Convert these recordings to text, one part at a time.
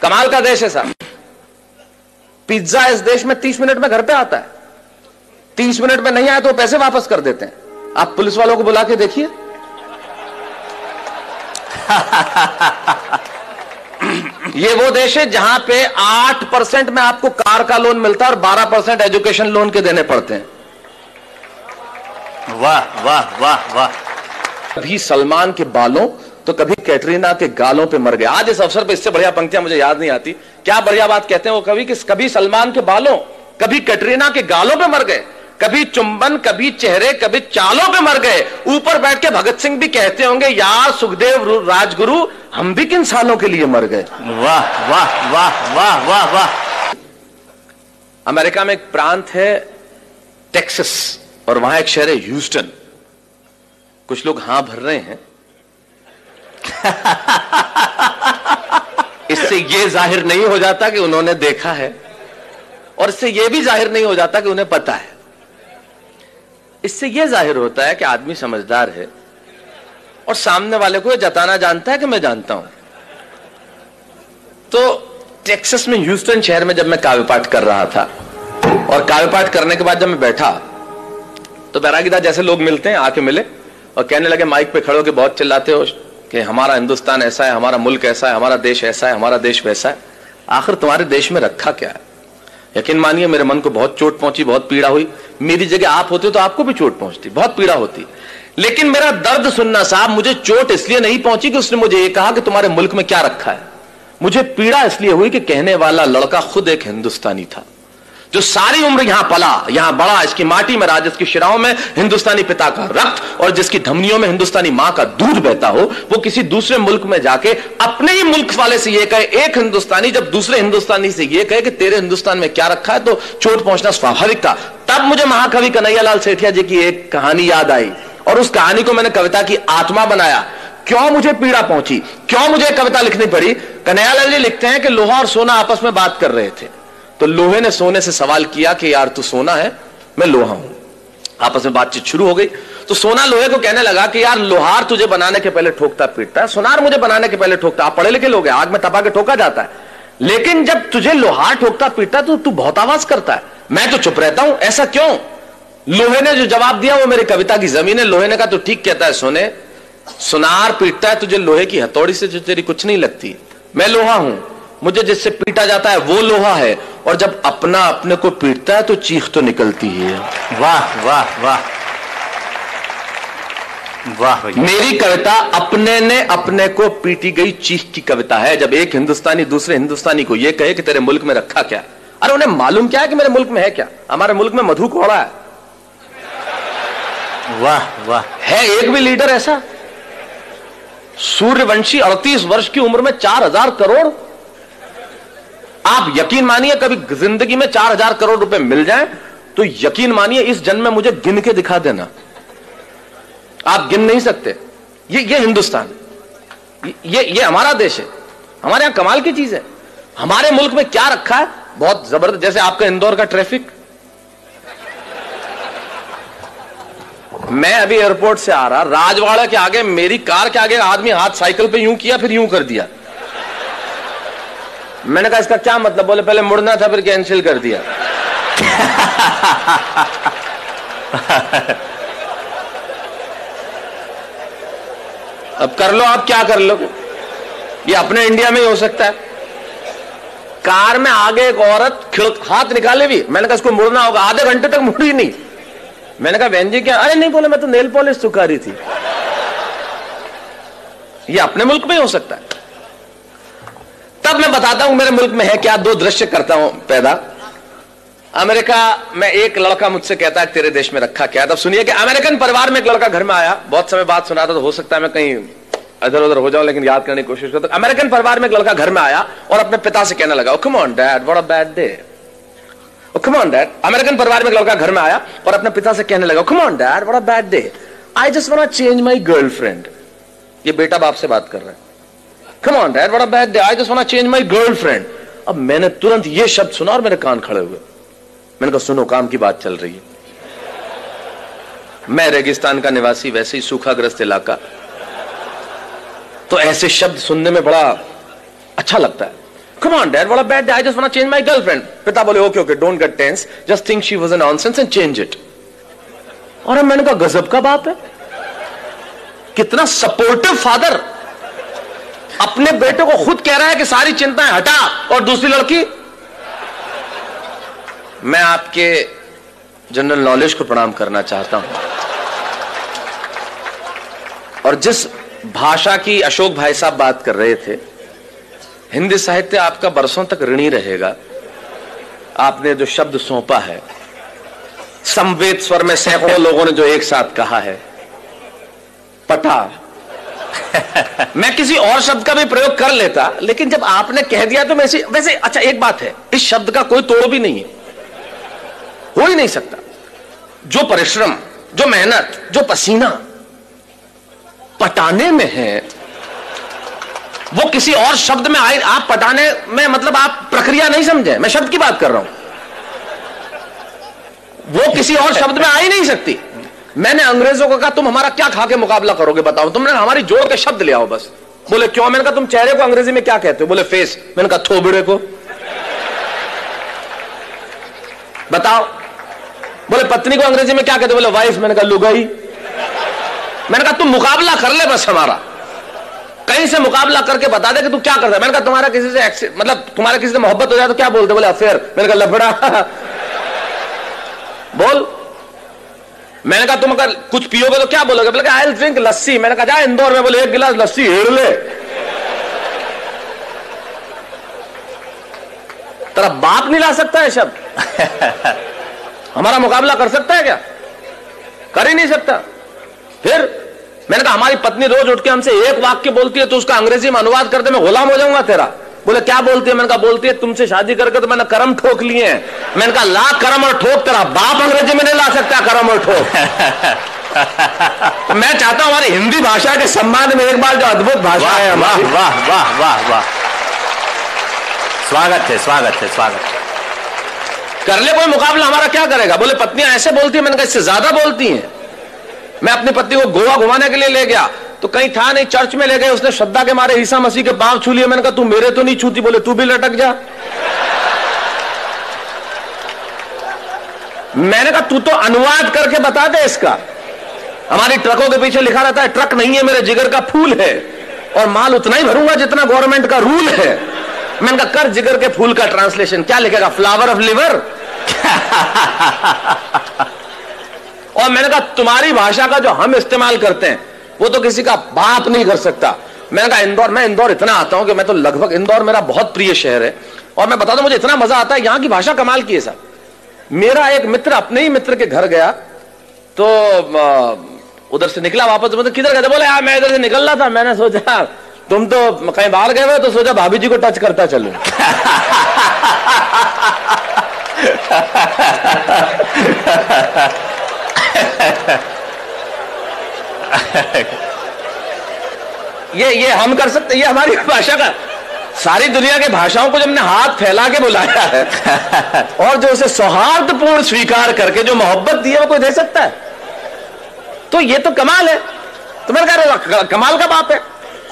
कमाल का देश है साहब। पिज्जा इस देश में 30 मिनट में घर पे आता है। 30 मिनट में नहीं आया तो पैसे वापस कर देते हैं। आप पुलिस वालों को बुला के देखिए। ये वो देश है जहां पे 8% में आपको कार का लोन मिलता है और 12% एजुकेशन लोन के देने पड़ते हैं। वाह वाह वाह वाह। कभी सलमान के बालों तो कभी कैटरीना के गालों पे मर गए। आज इस अवसर पे इससे बढ़िया पंक्तियां मुझे याद नहीं आती। क्या बढ़िया बात कहते हैं वो कवि कि कभी सलमान के बालों कभी कैटरीना के गालों पे मर गए, कभी चुंबन कभी चेहरे कभी चालों पे मर गए। ऊपर बैठ के भगत सिंह भी कहते होंगे यार सुखदेव राजगुरु हम भी किन सालों के लिए मर गए। वाह वाह वाह वाह वाह वाह। अमेरिका में एक प्रांत है टेक्सास और वहां एक शहर है ह्यूस्टन। कुछ लोग हां भर रहे हैं। इससे यह जाहिर नहीं हो जाता कि उन्होंने देखा है और इससे यह भी जाहिर नहीं हो जाता कि उन्हें पता है। इससे यह जाहिर होता है कि आदमी समझदार है और सामने वाले को यह जताना जानता है कि मैं जानता हूं। तो टेक्सास में ह्यूस्टन शहर में जब मैं काव्य पाठ कर रहा था और काव्य पाठ करने के बाद जब मैं बैठा तो बैरागीदार जैसे लोग मिलते हैं आके मिले और कहने लगे माइक पे खड़े होकर बहुत चिल्लाते हो कि हमारा हिंदुस्तान ऐसा है, हमारा मुल्क ऐसा है, हमारा देश ऐसा है, हमारा देश वैसा है। आखिर तुम्हारे देश में रखा क्या है? यकीन मानिए मेरे मन को बहुत चोट पहुंची, बहुत पीड़ा हुई। मेरी जगह आप होते तो आपको भी चोट पहुंचती, बहुत पीड़ा होती। लेकिन मेरा दर्द सुनना साहब, मुझे चोट इसलिए नहीं पहुंची कि उसने मुझे ये कहा कि तुम्हारे मुल्क में क्या रखा है। मुझे पीड़ा इसलिए हुई कि कहने वाला लड़का खुद एक हिंदुस्तानी था जो सारी उम्र यहां पला, यहां बड़ा, इसकी माटी में राज, इसकी शिराओं में हिंदुस्तानी पिता का रक्त और जिसकी धमनियों में हिंदुस्तानी मां का दूध बहता हो, वो किसी दूसरे मुल्क में जाके अपने ही मुल्क वाले से ये कहे, एक हिंदुस्तानी जब दूसरे हिंदुस्तानी से ये कहे कि तेरे हिंदुस्तान में क्या रखा है, तो चोट पहुंचना स्वाभाविक था। तब मुझे महाकवि कन्हैयालाल सेठिया जी की एक कहानी याद आई और उस कहानी को मैंने कविता की आत्मा बनाया। क्यों मुझे पीड़ा पहुंची, क्यों मुझे कविता लिखनी पड़ी? कन्हैयालाल जी लिखते हैं कि लोहा और सोना आपस में बात कर रहे थे, तो लोहे ने सोने से सवाल किया कि यार तू सोना है, मैं लोहा हूं। आपस में बातचीत शुरू हो गई तो सोना लोहे को कहने लगा कि यार लोहार तुझे बनाने के पहले ठोकता पीटता है, सोनार मुझे बनाने के पहले ठोकता। आप पढ़े लिखे लोग हैं, आग में तपा के ठोका जाता है, लेकिन जब तुझे लोहार ठोकता पीटता तो तू बहुत आवाज करता है, मैं तो चुप रहता हूं, ऐसा क्यों? लोहे ने जो जवाब दिया वो मेरी कविता की जमीन है। लोहे ने कहा तू ठीक कहता है सोने, सुनार पीटता है तुझे लोहे की हथौड़ी से जो तेरी कुछ नहीं लगती, मैं लोहा हूं, मुझे जिससे पीटा जाता है वो लोहा है, और जब अपना अपने को पीटता है तो चीख तो निकलती है। वाह वाह वाह वाह। मेरी कविता अपने ने अपने को पीटी गई चीख की कविता है। जब एक हिंदुस्तानी दूसरे हिंदुस्तानी को यह कहे कि तेरे मुल्क में रखा क्या, अरे उन्हें मालूम क्या है कि मेरे मुल्क में है क्या? हमारे मुल्क में मधु कोड़ा है। वाह वाह। है एक भी लीडर ऐसा? सूर्यवंशी 38 वर्ष की उम्र में 4000 करोड़। आप यकीन मानिए कभी जिंदगी में 4000 करोड़ रुपए मिल जाएं तो यकीन मानिए इस जन्म में मुझे गिन के दिखा देना, आप गिन नहीं सकते। ये हिंदुस्तान, ये हमारा देश है, हमारे यहां कमाल की चीज है। हमारे मुल्क में क्या रखा है, बहुत जबरदस्त। जैसे आपका इंदौर का ट्रैफिक, मैं अभी एयरपोर्ट से आ रहा, राजवाड़ा के आगे मेरी कार के आगे आदमी हाथ साइकिल पे यूं किया फिर यूं कर दिया। मैंने कहा इसका क्या मतलब? बोले पहले मुड़ना था फिर कैंसिल कर दिया। अब कर लो, आप क्या कर लो, ये अपने इंडिया में ही हो सकता है। कार में आगे एक औरत हाथ निकाले भी, मैंने कहा इसको मुड़ना होगा, आधे घंटे तक मुड़ी नहीं। मैंने कहा बहन जी क्या? अरे नहीं, बोले मैं तो नेल पॉलिश सुखा रही थी। ये अपने मुल्क में ही हो सकता है। तब मैं बताता हूं मेरे मुल्क में है क्या। दो दृश्य करता हूं पैदा। अमेरिका में एक लड़का मुझसे कहता है तेरे देश में रखा क्या है? तब सुनिए कि अमेरिकन परिवार में एक लड़का घर में आया, बहुत समय बाद सुना था तो हो सकता है मैं कहीं इधर उधर हो जाऊं, लेकिन याद करने की कोशिश करता हूं। अमेरिकन परिवार में एक लड़का घर में आया और अपने पिता से कहने लगा, come on dad, what a bad day. Come on dad. American परिवार में एक लड़का घर में आया और अपने पिता से कहने लगा, come on dad, what a bad day, I just want to change my girlfriend. ये बेटा बाप से बात कर रहा है। Come on dad, what a bad day, I just want to change my girlfriend। अब मैंने तुरंत ये शब्द सुना और मेरे कान खड़े हुए। मैंने कहा सुनो, काम की बात चल रही है। मैं रेगिस्तान का निवासी, वैसे ही सूखाग्रस्त इलाका, तो ऐसे शब्द सुनने में बड़ा अच्छा लगता है। Come on, Dad, what a bad day. I just want to change my girlfriend. पिता बोले, okay, okay, don't get tense. Just think she was a nonsense and change it. और मैंने कहा, गजब का बाप है, कितना सपोर्टिव फादर, अपने बेटे को खुद कह रहा है कि सारी चिंताएं हटा, और दूसरी लड़की। मैं आपके जनरल नॉलेज को प्रणाम करना चाहता हूं, और जिस भाषा की अशोक भाई साहब बात कर रहे थे, हिंदी साहित्य आपका बरसों तक ऋणी रहेगा। आपने जो शब्द सौंपा है, समवेत स्वर में सैकड़ों लोगों ने जो एक साथ कहा है, पटा। मैं किसी और शब्द का भी प्रयोग कर लेता, लेकिन जब आपने कह दिया तो वैसे अच्छा, एक बात है, इस शब्द का कोई तोड़ भी नहीं है, हो ही नहीं सकता। जो परिश्रम, जो मेहनत, जो पसीना पटाने में है, वो किसी और शब्द में आए। आप पटाने में मतलब आप प्रक्रिया नहीं समझे, मैं शब्द की बात कर रहा हूं, वो किसी और शब्द में आ ही नहीं सकती। मैंने अंग्रेजों को कहा, तुम हमारा क्या खा के मुकाबला करोगे बताओ, तुमने हमारी जोड़ के शब्द ले आओ बस। बोले क्यों? मैंने कहा, तुम चेहरे को अंग्रेजी में क्या कहते हो? बोले फेस। मैंने कहा, थोबड़े को बताओ। बोले पत्नी को अंग्रेजी में क्या कहते हो? बोले वाइफ। मैंने कहा, लुगाई। मैंने कहा, तुम मुकाबला कर ले बस हमारा, कहीं से मुकाबला करके बता दे कि तू क्या करता है। मैंने कहा, तुम्हारा किसी से मतलब तुम्हारा किसी से मोहब्बत हो जाए तो क्या बोलते? बोले अफेयर। मैंने कहा, लफड़ा। बोल। मैंने कहा, तुम अगर कुछ पियोगे तो क्या बोलोगे? बोले आई विल ड्रिंक लस्सी। मैंने कहा, जा इंदौर में बोले 1 गिलास लस्सी हेड़ ले। तेरा बाप नहीं ला सकता है शब्द, हमारा मुकाबला कर सकता है क्या? कर ही नहीं सकता। फिर मैंने कहा, हमारी पत्नी रोज उठ के हमसे एक वाक्य बोलती है तो उसका अंग्रेजी में अनुवाद कर दे, मैं गुलाम हो जाऊंगा तेरा। बोले क्या बोलती है? मैंने कहा, बोलती है तुमसे शादी करके तो मैंने करम ठोक लिए हैं। मैंने कहा, ला करम और ठोक, तेरा बाप अंग्रेजी में नहीं ला सकता करम और ठोक। तो मैं चाहता हूं हमारी हिंदी भाषा के सम्मान में एक बार जो अद्भुत भाषा है हमारी। वाह वाह वाह वाह, स्वागत है, स्वागत है, स्वागत। कर ले कोई मुकाबला, हमारा क्या करेगा? बोले पत्नियां ऐसे बोलती है। मैंने कहा, इससे ज्यादा बोलती हैं। मैं अपनी पत्नी को गोवा घुमाने के लिए ले गया तो कहीं था नहीं, चर्च में ले गए, उसने श्रद्धा के मारे ईसा मसीह के पांव छू लिए। मैंने कहा, तू मेरे तो नहीं छूती। बोले तू भी लटक जा। मैंने कहा, तू तो अनुवाद करके बता दे इसका। हमारी ट्रकों के पीछे लिखा रहता है, ट्रक नहीं है मेरे जिगर का फूल है, और माल उतना ही भरूंगा जितना गवर्नमेंट का रूल है। मैंने कहा, कर जिगर के फूल का ट्रांसलेशन, क्या लिखेगा? Flower of liver. और मैंने कहा, तुम्हारी भाषा का जो हम इस्तेमाल करते हैं वो तो किसी का बाप नहीं कर सकता। मैंने कहा, इंदौर, मैं इंदौर इतना आता हूं कि मैं तो लगभग, इंदौर मेरा बहुत प्रिय शहर है, और मैं बता दूं मुझे इतना मजा आता है, यहां की भाषा कमाल की है साहब। मेरा एक मित्र अपने ही मित्र के घर गया तो उधर से निकला वापस, मतलब किधर गए? बोले यार मैं इधर से निकल रहा था, मैंने सोचा तुम तो कहीं बाहर गए हुए, तो सोचा भाभी जी को टच करता चलूं। ये हम कर सकते, ये हमारी भाषा का। सारी दुनिया के भाषाओं को जब हमने हाथ फैला के बुलाया है और जो उसे सौहार्दपूर्ण स्वीकार करके जो मोहब्बत दी है वो कोई दे सकता है? तो ये तो कमाल है। तो मैंने कहा, कमाल का बाप है,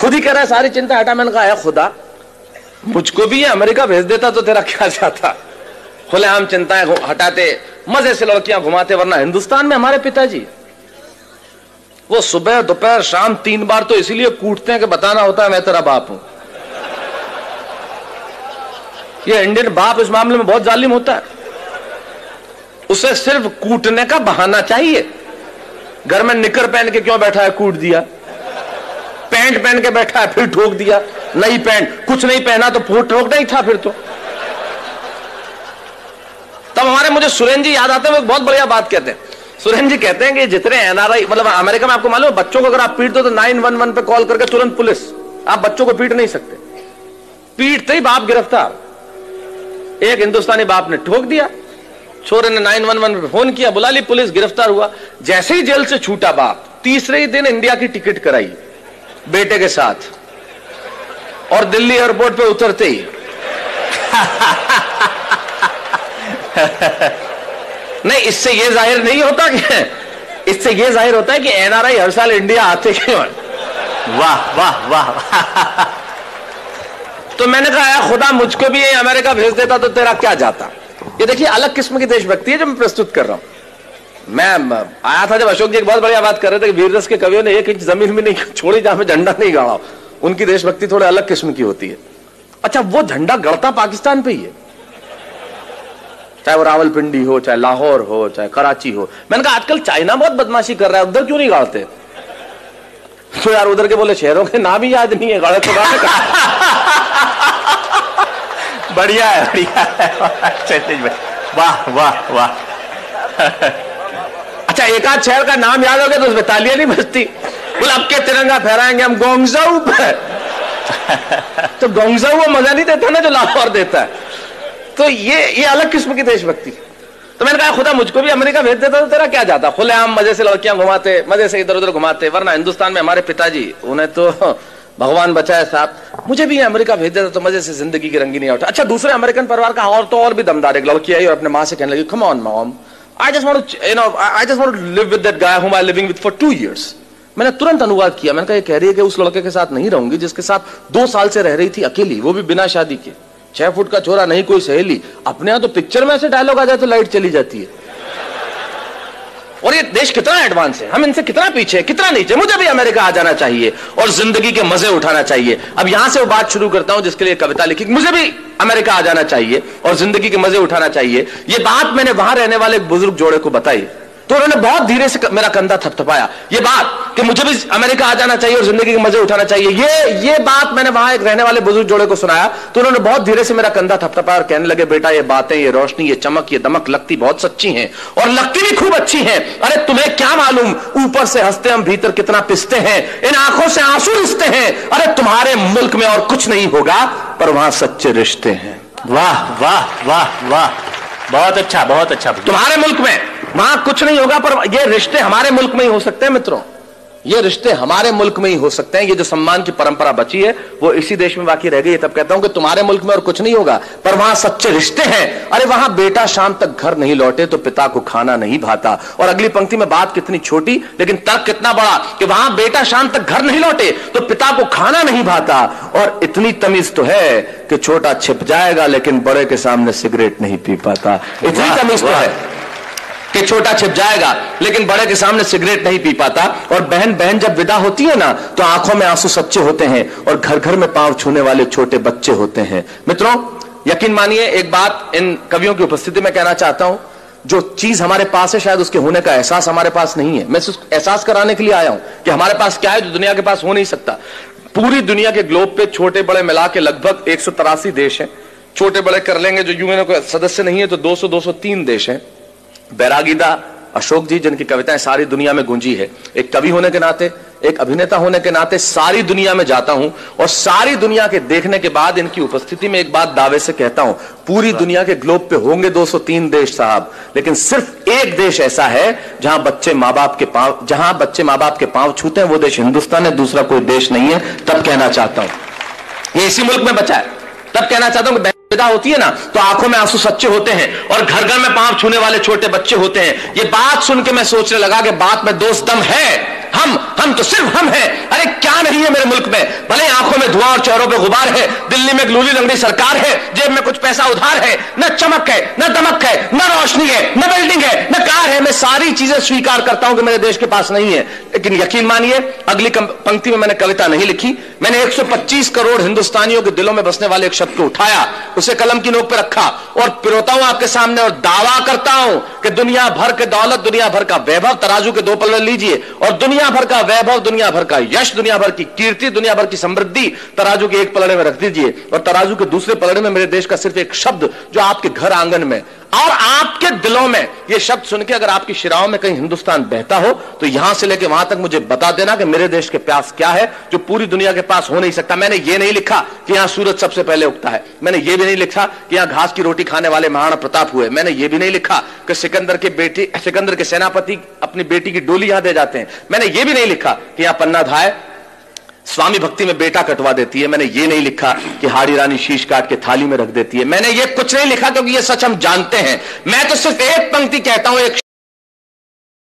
खुद ही कह रहा है सारी चिंता हटा। मैंने कहा, है खुदा, मुझको भी ये अमेरिका भेज देता तो तेरा क्या जाता? खुलेआम चिंताएं हटाते, मजे से लड़कियां घुमाते। वरना हिंदुस्तान में हमारे पिताजी वो सुबह दोपहर शाम 3 बार तो इसीलिए कूटते हैं कि बताना होता है मैं तेरा बाप हूं। ये इंडियन बाप इस मामले में बहुत जालिम होता है, उसे सिर्फ कूटने का बहाना चाहिए। घर में निकर पहन के क्यों बैठा है? कूट दिया। पैंट पहन के बैठा है, फिर ठोक दिया। नई पैंट, कुछ नहीं पहना तो ठोकना ही था फिर तो। तब हमारे मुझे सुरेंद्र जी याद आते हैं, वो बहुत बढ़िया बात कहते हैं। सुरेंद्र जी कहते हैं कि जितने एनआरआई, मतलब अमेरिका में आपको मालूम है, बच्चों को अगर आप पीट दो तो 911 पे कॉल करके तुरंत पुलिस। आप बच्चों को पीट नहीं सकते, पीटते ही बाप गिरफ्तार। एक हिंदुस्तानी बाप ने ठोक दिया, छोरे ने 911 पे फोन किया, बुला ली पुलिस, गिरफ्तार हुआ। जैसे ही जेल से छूटा बाप, तीसरे ही दिन इंडिया की टिकट कराई बेटे के साथ, और दिल्ली एयरपोर्ट पे उतरते ही नहीं, इससे यह जाहिर नहीं होता कि, इससे यह जाहिर होता है कि एनआरआई हर साल इंडिया आते क्यों। वाह वाह वाह। तो मैंने कहा यार खुदा मुझको भी अमेरिका भेज देता तो तेरा क्या जाता। ये देखिए अलग किस्म की देशभक्ति है जो मैं प्रस्तुत कर रहा हूं। मैं आया था जब अशोक जी एक बहुत बढ़िया बात कर रहे थे कि वीर रस के कवियों ने एक इंच जमीन भी नहीं छोड़ी जहां पे झंडा नहीं गाड़ा। उनकी देशभक्ति थोड़े अलग किस्म की होती है। अच्छा, वो झंडा गड़ता पाकिस्तान पे ही है, चाहे वो रावलपिंडी हो, चाहे लाहौर हो, चाहे कराची हो। मैंने कहा आजकल चाइना बहुत बदमाशी कर रहा है, उधर क्यों नहीं गाड़ते? तो यार उधर के बोले शहरों के नाम ही याद नहीं है, गाड़े तो गाड़े का। बढ़िया है, बढ़िया है। वाह वाह वाह। अच्छा, एक आध शहर का नाम याद हो गया तो उसमें तालियां नहीं बजती। बोले अब के तिरंगा फहराएंगे हम गोंगजाऊ पे। तो गोंगजाऊ वो मजा नहीं देता ना जो लाहौर देता है। तो ये अलग किस्म की देशभक्ति। तो मैंने कहा खुदा मुझको भी अमेरिका भेज देता तो तेरा क्या जाता। खुलेआम मजे से लड़कियां घुमाते, मजे से इधर उधर घुमाते। वरना हिंदुस्तान में हमारे पिताजी, उन्हें तो भगवान बचाए साहब, मुझे भी अमेरिका भेज देता तो मजे से जिंदगी की रंगीनी उठा। अच्छा, दूसरे अमेरिकन परिवार का और भी दमदार एक लड़की आई और अपने माँ से कहने लगी, come on mom, I just want to live with that guy whom I'm living with for 2 years. मैंने तुरंत अनुवाद किया। मैंने कहा ये कह रही है कि उस लड़के के साथ नहीं रहूंगी जिसके साथ 2 साल से रह रही थी अकेली, वो भी बिना शादी के। 6 फुट का छोरा, नहीं कोई सहेली। अपने यहां तो पिक्चर में ऐसे डायलॉग आ जाए तो लाइट चली जाती है। और ये देश कितना एडवांस है, हम इनसे कितना पीछे, कितना नीचे। मुझे भी अमेरिका आ जाना चाहिए और जिंदगी के मजे उठाना चाहिए। अब यहां से वो बात शुरू करता हूं जिसके लिए कविता लिखी। मुझे भी अमेरिका आ जाना चाहिए और जिंदगी के मजे उठाना चाहिए। ये बात मैंने वहां रहने वाले एक बुजुर्ग जोड़े को बताई तो उन्होंने बहुत धीरे से मेरा कंधा थपथपाया। ये बात कि मुझे भी अमेरिका आ जाना चाहिए और जिंदगी के मजे उठाना चाहिए, ये बात मैंने वहां एक रहने वाले बुजुर्ग जोड़े को सुनाया तो उन्होंने बहुत धीरे से मेरा कंधा थपथपाया और कहने लगे, बेटा ये बातें, ये रोशनी, ये चमक, ये दमक लगती बहुत सच्ची हैं और लगती भी खूब अच्छी हैं। अरे तुम्हें क्या मालूम, ऊपर से हंसते हम भीतर कितना पिसते हैं, इन आंखों से आंसू रिसते हैं। अरे तुम्हारे मुल्क में और कुछ नहीं होगा पर वहां सच्चे रिश्ते हैं। वाह वाह वाह वाह, बहुत अच्छा, बहुत अच्छा। तुम्हारे मुल्क में वहां कुछ नहीं होगा पर ये रिश्ते हमारे मुल्क में ही हो सकते हैं मित्रों, ये रिश्ते हमारे मुल्क में ही हो सकते हैं। ये जो सम्मान की परंपरा बची है वो इसी देश में बाकी रह गई है। तब कहता हूं कि तुम्हारे मुल्क में और कुछ नहीं होगा पर वहां सच्चे रिश्ते हैं। अरे वहां बेटा शाम तक घर नहीं लौटे तो पिता को खाना नहीं भाता। और अगली पंक्ति में बात कितनी छोटी लेकिन तर्क कितना बड़ा कि वहां बेटा शाम तक घर नहीं लौटे तो पिता को खाना नहीं भाता। और इतनी तमीज तो है कि छोटा छिप जाएगा लेकिन बड़े के सामने सिगरेट नहीं पी पाता। इतनी तमीज तो है कि छोटा छिप जाएगा लेकिन बड़े के सामने सिगरेट नहीं पी पाता। और बहन जब विदा होती है ना तो आंखों में आंसू सच्चे होते हैं और घर घर में पांव छूने वाले छोटे बच्चे होते हैं। मित्रों यकीन मानिए एक बात इन कवियों की उपस्थिति में कहना चाहता हूं, जो चीज हमारे पास है शायद उसके होने का एहसास हमारे पास नहीं है। मैं सिर्फ एहसास कराने के लिए आया हूं कि हमारे पास क्या है जो दुनिया के पास हो नहीं सकता। पूरी दुनिया के ग्लोब पे छोटे बड़े मिला के लगभग 183 देश हैं। छोटे बड़े कर लेंगे जो यूएन के सदस्य नहीं है तो 200-203 देश हैं। बैरागीदा अशोक जी जिनकी कविताएं सारी दुनिया में गूंजी है, एक कवि होने के नाते, एक अभिनेता होने के नाते सारी दुनिया में जाता हूं और सारी दुनिया के देखने के बाद इनकी उपस्थिति में एक बात दावे से कहता हूं, पूरी दुनिया के ग्लोब पे होंगे 203 देश साहब, लेकिन सिर्फ एक देश ऐसा है जहां बच्चे माँ बाप के पांव छूते हैं, वो देश हिंदुस्तान है, दूसरा कोई देश नहीं है। तब कहना चाहता हूं ये इसी मुल्क में बचा है। तब कहना चाहता हूं विदा होती है ना तो आंखों में आंसू सच्चे होते हैं और घर घर में पांव छूने वाले छोटे बच्चे होते हैं। ये बात सुन के मैं सोचने लगा कि बात में दोस्त दम है, हम तो सिर्फ हम हैं। अरे क्या नहीं है मेरे मुल्क में, भले आंखों में धुआं और चेहरों पे गुबार है, दिल्ली में लूली लंगड़ी सरकार है, जेब में कुछ पैसा उधार है, न चमक है, न दमक है, न रोशनी है, न बिल्डिंग है, न कार है। मैं सारी चीजें स्वीकार करता हूं कि मेरे देश के पास नहीं है, लेकिन यकीन मानिए अगली पंक्ति में मैंने कविता नहीं लिखी। मैंने 125 करोड़ हिंदुस्तानियों के दिलों में बसने वाले एक शब्द को उठाया, उसे कलम की नोक पर रखा और पिरोता हूं आपके सामने और दावा करता हूं कि दुनिया भर के दौलत, दुनिया भर का वैभव तराजू के 2 पलड़े लीजिए और दुनिया भर का वैभव, दुनिया भर का यश, दुनिया भर की कीर्ति, दुनिया भर की समृद्धि तराजू के एक पलड़े में रख दीजिए और तराजू के दूसरे पलड़े में मेरे देश का सिर्फ एक शब्द जो आपके घर आंगन में और आपके दिलों में, ये शब्द सुन के अगर आपकी शिराओं में कहीं हिंदुस्तान बहता हो तो यहां से लेकर वहां तक मुझे बता देना कि मेरे देश के प्यास क्या है जो पूरी दुनिया के पास हो नहीं सकता। मैंने ये नहीं लिखा कि यहां सूरज सबसे पहले उगता है, मैंने ये भी नहीं लिखा कि यहां घास की रोटी खाने वाले महाराणा प्रताप हुए, मैंने ये भी नहीं लिखा कि सिकंदर के सेनापति अपनी बेटी की डोली यहां दे जाते हैं, मैंने ये भी नहीं लिखा कि यहां पन्ना धाय स्वामी भक्ति में बेटा कटवा देती है, मैंने ये नहीं लिखा कि हाड़ी रानी शीश काट के थाली में रख देती है, मैंने ये कुछ नहीं लिखा क्योंकि ये सच हम जानते हैं। मैं तो सिर्फ एक पंक्ति कहता हूं, एक